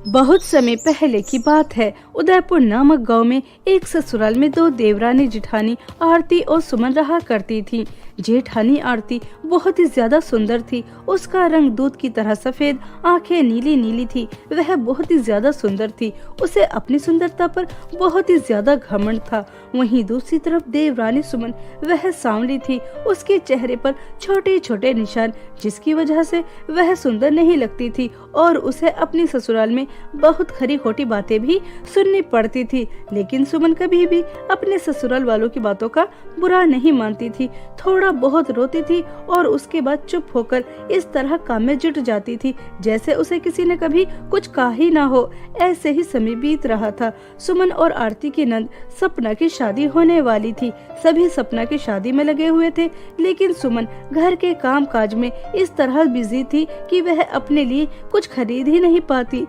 बहुत समय पहले की बात है। उदयपुर नामक गांव में एक ससुराल में दो देवरानी जेठानी आरती और सुमन रहा करती थीं। जेठानी आरती बहुत ही ज्यादा सुंदर थी। उसका रंग दूध की तरह सफेद, आंखें नीली नीली थी। वह बहुत ही ज्यादा सुंदर थी। उसे अपनी सुंदरता पर बहुत ही ज्यादा घमंड था। वहीं दूसरी तरफ देवरानी सुमन, वह सांवली थी। उसके चेहरे पर छोटे छोटे निशान, जिसकी वजह से वह सुंदर नहीं लगती थी और उसे अपनी ससुराल में बहुत खरी खोटी बातें भी सुननी पड़ती थी। लेकिन सुमन कभी भी अपने ससुराल वालों की बातों का बुरा नहीं मानती थी। थोड़ा बहुत रोती थी और उसके बाद चुप होकर इस तरह काम में जुट जाती थी जैसे उसे किसी ने कभी कुछ कहा ही ना हो। ऐसे ही समय बीत रहा था। सुमन और आरती की नंद सपना की शादी होने वाली थी। सभी सपना की शादी में लगे हुए थे, लेकिन सुमन घर के काम काज में इस तरह बिजी थी कि वह अपने लिए कुछ खरीद ही नहीं पाती।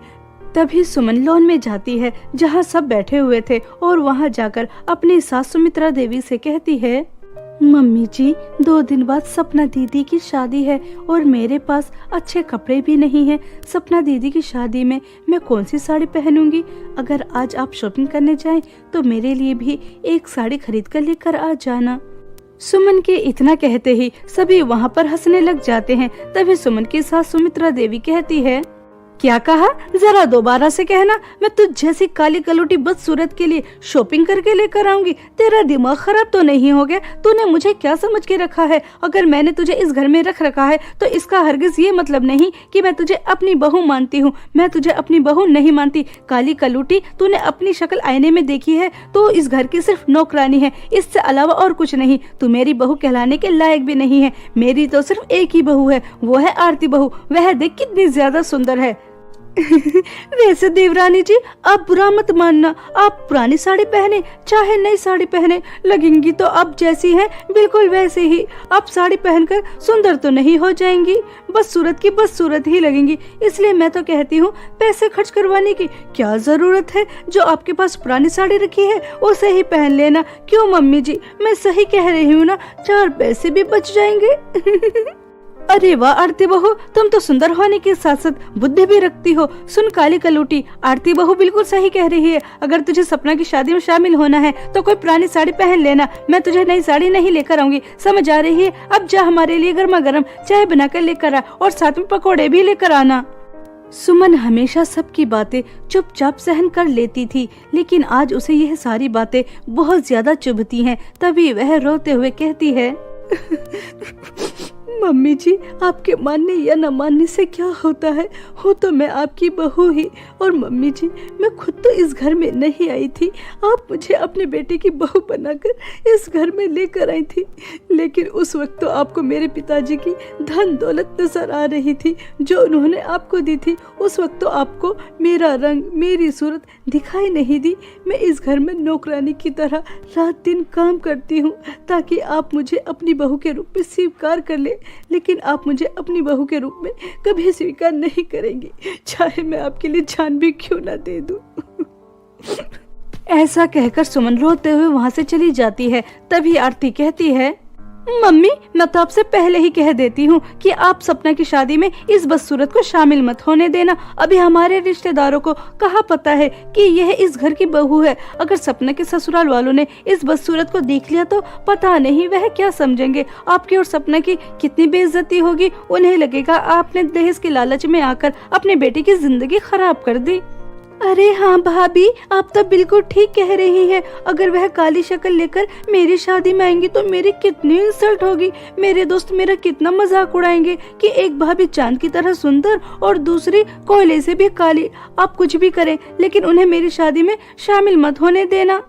तभी सुमन लॉन में जाती है जहाँ सब बैठे हुए थे और वहाँ जाकर अपनी सास सुमित्रा देवी से कहती है, मम्मी जी, 2 दिन बाद सपना दीदी की शादी है और मेरे पास अच्छे कपड़े भी नहीं हैं। सपना दीदी की शादी में मैं कौन सी साड़ी पहनूंगी? अगर आज आप शॉपिंग करने जाएं तो मेरे लिए भी एक साड़ी खरीद कर लेकर आ जाना। सुमन के इतना कहते ही सभी वहाँ पर हंसने लग जाते हैं। तभी सुमन की सास सुमित्रा देवी कहती है, क्या कहा? जरा दोबारा से कहना। मैं तुझ जैसी काली कलूटी बदसूरत के लिए शॉपिंग करके लेकर आऊंगी? तेरा दिमाग खराब तो नहीं हो गया? तूने मुझे क्या समझ के रखा है? अगर मैंने तुझे इस घर में रख रखा है तो इसका हरगिज ये मतलब नहीं कि मैं तुझे अपनी बहू मानती हूँ। मैं तुझे अपनी बहू नहीं मानती। काली कलूटी, तूने अपनी शक्ल आईने में देखी है तो इस घर की सिर्फ नौकरानी है, इससे अलावा और कुछ नहीं। तू मेरी बहू कहलाने के लायक भी नहीं है। मेरी तो सिर्फ एक ही बहू है, वो है आरती बहू। वह देख कितनी ज्यादा सुंदर है। वैसे देवरानी जी, आप बुरा मत मानना। आप पुरानी साड़ी पहने चाहे नई साड़ी पहने, लगेंगी तो आप जैसी हैं बिल्कुल वैसे ही। आप साड़ी पहनकर सुंदर तो नहीं हो जाएंगी, बस सूरत की बस सूरत ही लगेंगी। इसलिए मैं तो कहती हूँ, पैसे खर्च करवाने की क्या जरूरत है? जो आपके पास पुरानी साड़ी रखी है उसे ही पहन लेना। क्यों मम्मी जी, मैं सही कह रही हूँ ना? 4 पैसे भी बच जाएंगे। अरे वाह आरती बहू, तुम तो सुंदर होने के साथ साथ बुद्धि भी रखती हो। सुन काली कलूटी, आरती बहू बिल्कुल सही कह रही है। अगर तुझे सपना की शादी में शामिल होना है तो कोई पुरानी साड़ी पहन लेना। मैं तुझे नई साड़ी नहीं लेकर आऊंगी, समझ आ रही है? अब जा हमारे लिए गर्मा गर्म चाय बनाकर लेकर आ और साथ में पकौड़े भी लेकर आना। सुमन हमेशा सबकी बातें चुपचाप सहन कर लेती थी, लेकिन आज उसे यह सारी बातें बहुत ज्यादा चुभती हैं। तभी वह रोते हुए कहती है, मम्मी जी, आपके मानने या न मानने से क्या होता है? हो तो मैं आपकी बहू ही। और मम्मी जी, मैं खुद तो इस घर में नहीं आई थी। आप मुझे अपने बेटे की बहू बनाकर इस घर में लेकर आई थी। लेकिन उस वक्त तो आपको मेरे पिताजी की धन दौलत नजर आ रही थी जो उन्होंने आपको दी थी। उस वक्त तो आपको मेरा रंग, मेरी सूरत दिखाई नहीं दी। मैं इस घर में नौकरानी की तरह रात दिन काम करती हूँ ताकि आप मुझे अपनी बहू के रूप में स्वीकार कर ले। लेकिन आप मुझे अपनी बहू के रूप में कभी स्वीकार नहीं करेंगी, चाहे मैं आपके लिए जान भी क्यों ना दे दूं। ऐसा कहकर सुमन रोते हुए वहाँ से चली जाती है। तभी आरती कहती है, मम्मी, मैं तो आपसे पहले ही कह देती हूँ कि आप सपना की शादी में इस बदसूरत को शामिल मत होने देना। अभी हमारे रिश्तेदारों को कहाँ पता है कि यह इस घर की बहू है। अगर सपना के ससुराल वालों ने इस बदसूरत को देख लिया तो पता नहीं वह क्या समझेंगे। आपकी और सपना की कितनी बेइज्जती होगी। उन्हें लगेगा आपने दहेज के लालच में आकर अपने बेटे की जिंदगी खराब कर दी। अरे हाँ भाभी, आप तो बिल्कुल ठीक कह रही है। अगर वह काली शक्ल लेकर मेरी शादी में आएंगी तो मेरी कितनी इंसल्ट होगी। मेरे दोस्त मेरा कितना मजाक उड़ाएंगे कि एक भाभी चांद की तरह सुंदर और दूसरी कोयले से भी काली। आप कुछ भी करें, लेकिन उन्हें मेरी शादी में शामिल मत होने देना।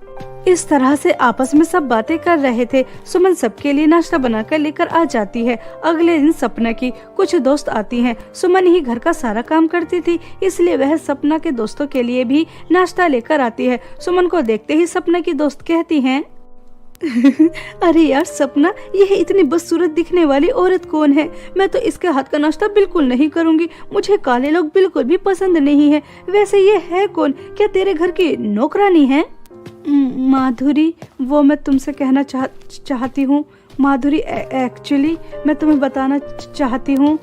इस तरह से आपस में सब बातें कर रहे थे। सुमन सबके लिए नाश्ता बनाकर लेकर आ जाती है। अगले दिन सपना की कुछ दोस्त आती हैं। सुमन ही घर का सारा काम करती थी, इसलिए वह सपना के दोस्तों के लिए भी नाश्ता लेकर आती है। सुमन को देखते ही सपना की दोस्त कहती हैं, अरे यार सपना, यह इतनी बदसूरत दिखने वाली औरत कौन है? मैं तो इसके हाथ का नाश्ता बिल्कुल नहीं करूंगी। मुझे काले लोग बिल्कुल भी पसंद नहीं है। वैसे ये है कौन? क्या तेरे घर की नौकरानी है? माधुरी, वो मैं तुमसे कहना चाहती हूँ। माधुरी, एक्चुअली मैं तुम्हें बताना चाहती हूँ।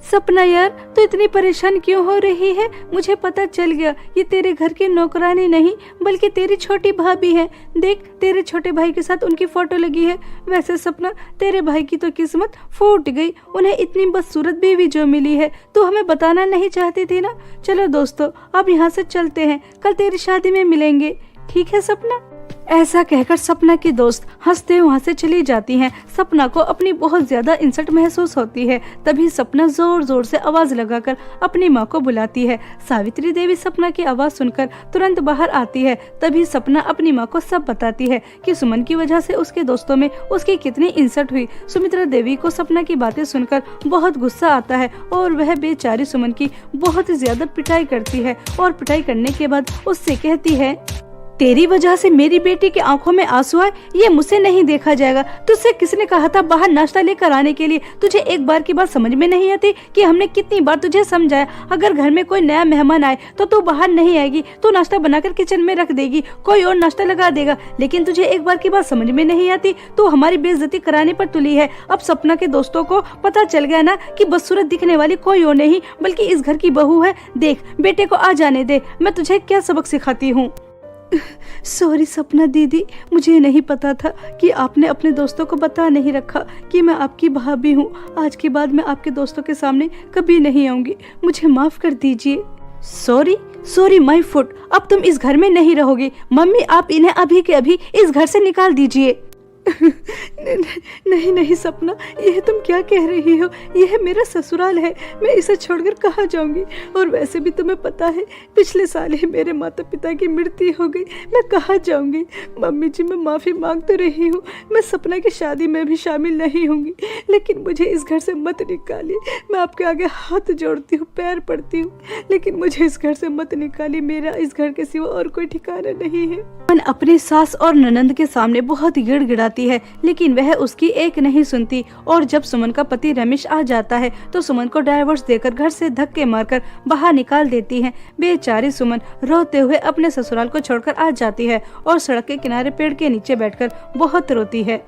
सपना यार, तू इतनी परेशान क्यों हो रही है? मुझे पता चल गया, ये तेरे घर की नौकरानी नहीं बल्कि तेरी छोटी भाभी है। देख, तेरे छोटे भाई के साथ उनकी फोटो लगी है। वैसे सपना, तेरे भाई की तो किस्मत फूट गई, उन्हें इतनी बदसूरत बीवी जो मिली है। तू हमें बताना नहीं चाहती थी ना? चलो दोस्तों, अब यहाँ से चलते हैं, कल तेरी शादी में मिलेंगे, ठीक है सपना? ऐसा कहकर सपना की दोस्त हंसते वहां से चली जाती हैं। सपना को अपनी बहुत ज्यादा इंसल्ट महसूस होती है। तभी सपना जोर जोर से आवाज लगाकर अपनी माँ को बुलाती है। सावित्री देवी सपना की आवाज सुनकर तुरंत बाहर आती है। तभी सपना अपनी माँ को सब बताती है कि सुमन की वजह से उसके दोस्तों में उसकी कितनी इंसल्ट हुई। सुमित्रा देवी को सपना की बातें सुनकर बहुत गुस्सा आता है और वह बेचारी सुमन की बहुत ज्यादा पिटाई करती है और पिटाई करने के बाद उससे कहती है, तेरी वजह से मेरी बेटी की आंखों में आंसू आए, ये मुझसे नहीं देखा जाएगा। तुझसे किसने कहा था बाहर नाश्ता लेकर आने के लिए? तुझे एक बार की बात समझ में नहीं आती कि हमने कितनी बार तुझे समझाया, अगर घर में कोई नया मेहमान आए तो तू बाहर नहीं आएगी, तू नाश्ता बनाकर किचन में रख देगी, कोई और नाश्ता लगा देगा। लेकिन तुझे एक बार की बात समझ में नहीं आती, तू हमारी बेइज्जती कराने पर तुली है। अब सपना के दोस्तों को पता चल गया ना कि बदसूरत दिखने वाली कोई और नहीं बल्कि इस घर की बहू है। देख, बेटे को आ जाने दे, मैं तुझे क्या सबक सिखाती हूँ। सॉरी सपना दीदी, मुझे नहीं पता था कि आपने अपने दोस्तों को बता नहीं रखा कि मैं आपकी भाभी हूँ। आज के बाद मैं आपके दोस्तों के सामने कभी नहीं आऊंगी, मुझे माफ कर दीजिए। सॉरी सॉरी माय फुट, अब तुम इस घर में नहीं रहोगी। मम्मी, आप इन्हें अभी के अभी इस घर से निकाल दीजिए। नहीं नहीं सपना, यह तुम क्या कह रही हो? यह मेरा ससुराल है, मैं इसे छोड़कर कहाँ जाऊंगी? और वैसे भी तुम्हें पता है, पिछले साल ही मेरे माता पिता की मृत्यु हो गई, मैं कहाँ जाऊंगी? मम्मी जी, मैं माफी मांग तो रही हूँ, मैं सपना की शादी में भी शामिल नहीं होंगी, लेकिन मुझे इस घर से मत निकालिए। मैं आपके आगे हाथ जोड़ती हूँ, पैर पड़ती हूँ, लेकिन मुझे इस घर से मत निकालिए। मेरा इस घर के सिवा और कोई ठिकाना नहीं है। मन अपनी सास और ननंद के सामने बहुत गिड़गिड़ाती है, लेकिन वह उसकी एक नहीं सुनती। और जब सुमन का पति रमेश आ जाता है तो सुमन को डाइवोर्स देकर घर से धक्के मारकर बाहर निकाल देती है। बेचारी सुमन रोते हुए अपने ससुराल को छोड़कर आ जाती है और सड़क के किनारे पेड़ के नीचे बैठकर बहुत रोती है।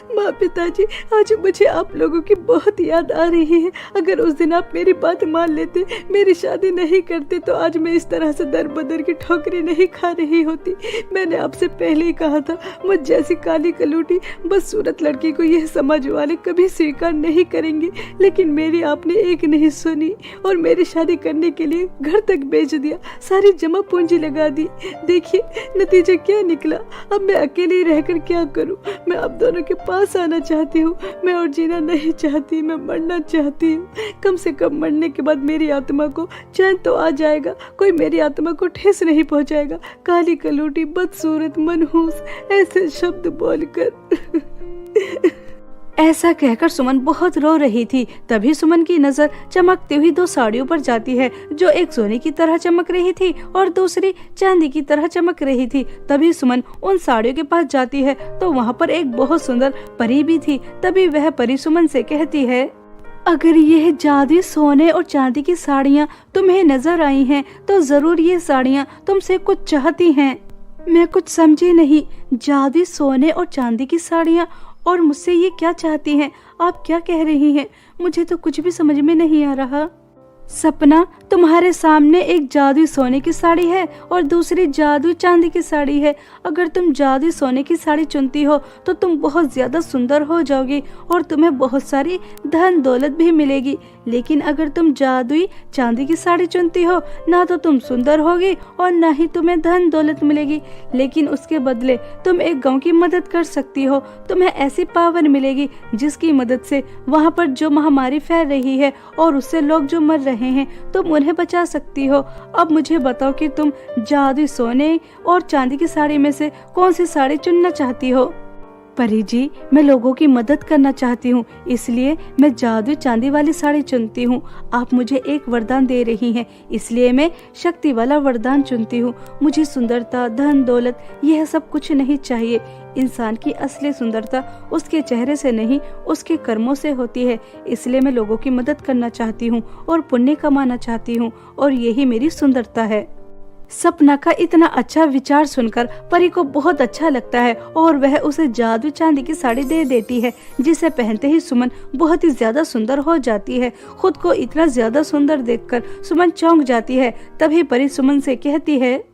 माँ, पिताजी, आज मुझे आप लोगों की बहुत याद आ रही है। अगर उस दिन आप मेरी बात मान लेते, मेरी शादी नहीं करते, तो आज मैं इस तरह से दर बदर की ठोकरें नहीं खा रही होती। मैंने आपसे पहले ही कहा था, मुझ जैसी काली कलूटी बदसूरत लड़की को यह समाज वाले कभी स्वीकार नहीं करेंगे, लेकिन मेरी आपने एक नहीं सुनी और मेरी शादी करने के लिए घर तक बेच दिया, सारी जमा पूंजी लगा दी। देखिए नतीजा क्या निकला। अब मैं अकेले रहकर क्या करूं? मैं आप दोनों के पास आना चाहती हूँ, मैं और जीना नहीं चाहती, मैं मरना चाहती हूँ। कम से कम मरने के बाद मेरी आत्मा को चैन तो आ जाएगा, कोई मेरी आत्मा को ठेस नहीं पहुंचाएगा। काली कलूटी, बदसूरत, मनहूस, ऐसे शब्द बोलकर। ऐसा कहकर सुमन बहुत रो रही थी। तभी सुमन की नजर चमकती हुई दो साड़ियों पर जाती है, जो एक सोने की तरह चमक रही थी और दूसरी चांदी की तरह चमक रही थी। तभी सुमन उन साड़ियों के पास जाती है तो वहाँ पर एक बहुत सुंदर परी भी थी। तभी वह परी सुमन से कहती है, अगर यह जादुई सोने और चांदी की साड़ियाँ तुम्हें नजर आई हैं, तो जरूर ये साड़ियाँ तुमसे कुछ चाहती हैं। मैं कुछ समझी नहीं, जादुई सोने और चांदी की साड़ियाँ और मुझसे ये क्या चाहती हैं? आप क्या कह रही हैं? मुझे तो कुछ भी समझ में नहीं आ रहा। सपना, तुम्हारे सामने एक जादुई सोने की साड़ी है और दूसरी जादुई चांदी की साड़ी है। अगर तुम जादुई सोने की साड़ी चुनती हो तो तुम बहुत ज्यादा सुंदर हो जाओगी और तुम्हें बहुत सारी धन दौलत भी मिलेगी। लेकिन अगर तुम जादुई चांदी की साड़ी चुनती हो, ना तो तुम सुंदर होगी और ना ही तुम्हें धन दौलत मिलेगी, लेकिन उसके बदले तुम एक गांव की मदद कर सकती हो। तुम्हें ऐसी पावर मिलेगी जिसकी मदद से वहाँ पर जो महामारी फैल रही है और उससे लोग जो मर रहे हैं, तुम उन्हें बचा सकती हो। अब मुझे बताओ कि तुम जादुई सोने और चांदी की साड़ी में से कौन सी साड़ी चुनना चाहती हो? परी जी, मैं लोगों की मदद करना चाहती हूँ, इसलिए मैं जादुई चांदी वाली साड़ी चुनती हूँ। आप मुझे एक वरदान दे रही हैं, इसलिए मैं शक्ति वाला वरदान चुनती हूँ। मुझे सुंदरता, धन दौलत, यह सब कुछ नहीं चाहिए। इंसान की असली सुंदरता उसके चेहरे से नहीं, उसके कर्मों से होती है। इसलिए मैं लोगों की मदद करना चाहती हूँ और पुण्य कमाना चाहती हूँ, और यही मेरी सुंदरता है। सपना का इतना अच्छा विचार सुनकर परी को बहुत अच्छा लगता है और वह उसे जादू चांदी की साड़ी दे देती है, जिसे पहनते ही सुमन बहुत ही ज्यादा सुंदर हो जाती है। खुद को इतना ज्यादा सुंदर देखकर सुमन चौंक जाती है। तभी परी सुमन से कहती है,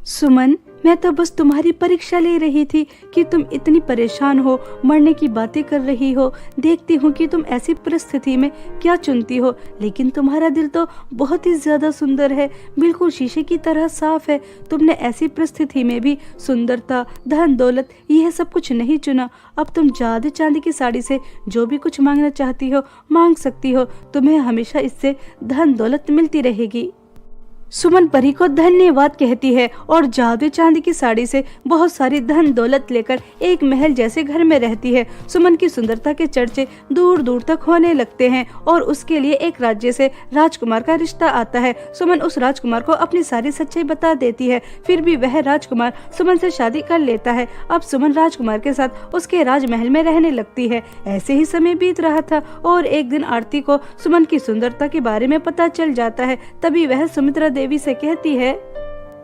सुमन, मैं तो बस तुम्हारी परीक्षा ले रही थी कि तुम इतनी परेशान हो, मरने की बातें कर रही हो। देखती हूँ कि तुम ऐसी परिस्थिति में क्या चुनती हो, लेकिन तुम्हारा दिल तो बहुत ही ज्यादा सुंदर है, बिल्कुल शीशे की तरह साफ है। तुमने ऐसी परिस्थिति में भी सुंदरता, धन दौलत, यह सब कुछ नहीं चुना। अब तुम जादू चांदी की साड़ी से जो भी कुछ मांगना चाहती हो मांग सकती हो। तुम्हें हमेशा इससे धन दौलत मिलती रहेगी। सुमन परी को धन्यवाद कहती है और जादू चांदी की साड़ी से बहुत सारी धन दौलत लेकर एक महल जैसे घर में रहती है। सुमन की सुंदरता के चर्चे दूर दूर तक होने लगते हैं और उसके लिए एक राज्य से राजकुमार का रिश्ता आता है। सुमन उस राजकुमार को अपनी सारी सच्चाई बता देती है, फिर भी वह राजकुमार सुमन से शादी कर लेता है। अब सुमन राजकुमार के साथ उसके राजमहल में रहने लगती है। ऐसे ही समय बीत रहा था और एक दिन आरती को सुमन की सुंदरता के बारे में पता चल जाता है। तभी वह सुमित्रा देवी से कहती है,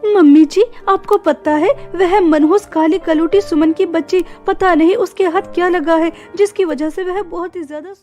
मम्मी जी, आपको पता है वह मनहूस काली कलूटी सुमन की बच्ची, पता नहीं उसके हाथ क्या लगा है जिसकी वजह से वह बहुत ही ज्यादा